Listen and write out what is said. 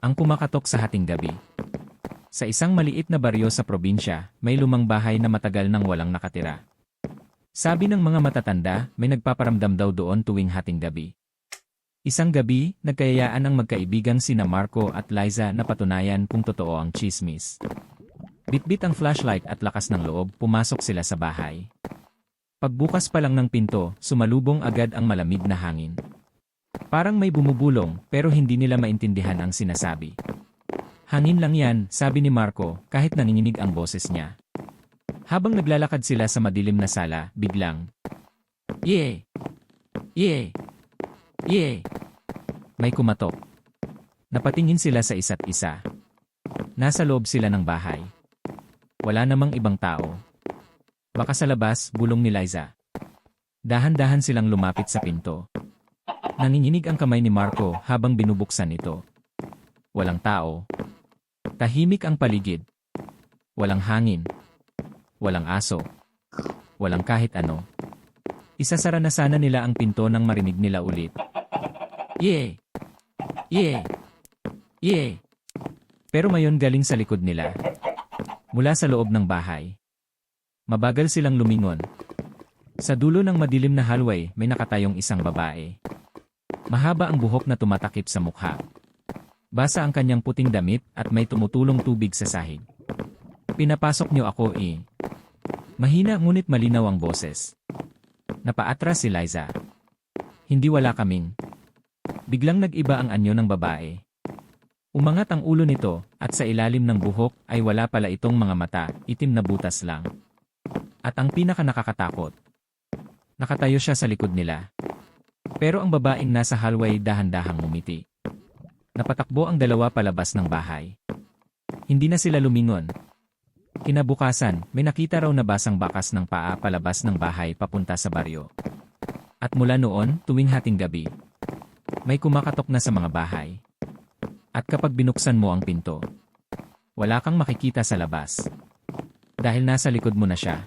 Ang kumakatok sa hating gabi. Sa isang maliit na baryo sa probinsya, may lumang bahay na matagal nang walang nakatira. Sabi ng mga matatanda, may nagpaparamdam daw doon tuwing hating gabi. Isang gabi, nagkayayaan ang magkaibigang sina Marco at Liza na patunayan kung totoo ang chismis. Bitbit ang flashlight at lakas ng loob, pumasok sila sa bahay. Pagbukas pa lang ng pinto, sumalubong agad ang malamig na hangin. Parang may bumubulong, pero hindi nila maintindihan ang sinasabi. Hangin lang yan, sabi ni Marco, kahit nanginginig ang boses niya. Habang naglalakad sila sa madilim na sala, biglang, "Yee! Yee! Yee!" May kumatok. Napatingin sila sa isa't isa. Nasa loob sila ng bahay. Wala namang ibang tao. Baka sa labas, bulong ni Liza. Dahan-dahan silang lumapit sa pinto. Nanginginig ang kamay ni Marco habang binubuksan ito. Walang tao. Tahimik ang paligid. Walang hangin. Walang aso. Walang kahit ano. Isasara na sana nila ang pinto nang marinig nila ulit. "Yee! Yee! Yee!" Pero mayon galing sa likod nila. Mula sa loob ng bahay. Mabagal silang lumingon. Sa dulo ng madilim na hallway, may nakatayong isang babae. Mahaba ang buhok na tumatakip sa mukha. Basa ang kanyang puting damit at may tumutulong tubig sa sahig. "Pinapasok niyo ako eh." Mahina ngunit malinaw ang boses. Napaatras si Liza. "Hindi, wala kaming." Biglang nag-iba ang anyo ng babae. Umangat ang ulo nito at sa ilalim ng buhok ay wala pala itong mga mata, itim na butas lang. At ang pinaka nakakatakot. Nakatayo siya sa likod nila. Pero ang babaeng nasa hallway dahan-dahang ngumiti. Napatakbo ang dalawa palabas ng bahay. Hindi na sila lumingon. Kinabukasan, may nakita raw na basang bakas ng paa palabas ng bahay papunta sa baryo. At mula noon, tuwing hating gabi, may kumakatok na sa mga bahay. At kapag binuksan mo ang pinto, wala kang makikita sa labas. Dahil nasa likod mo na siya.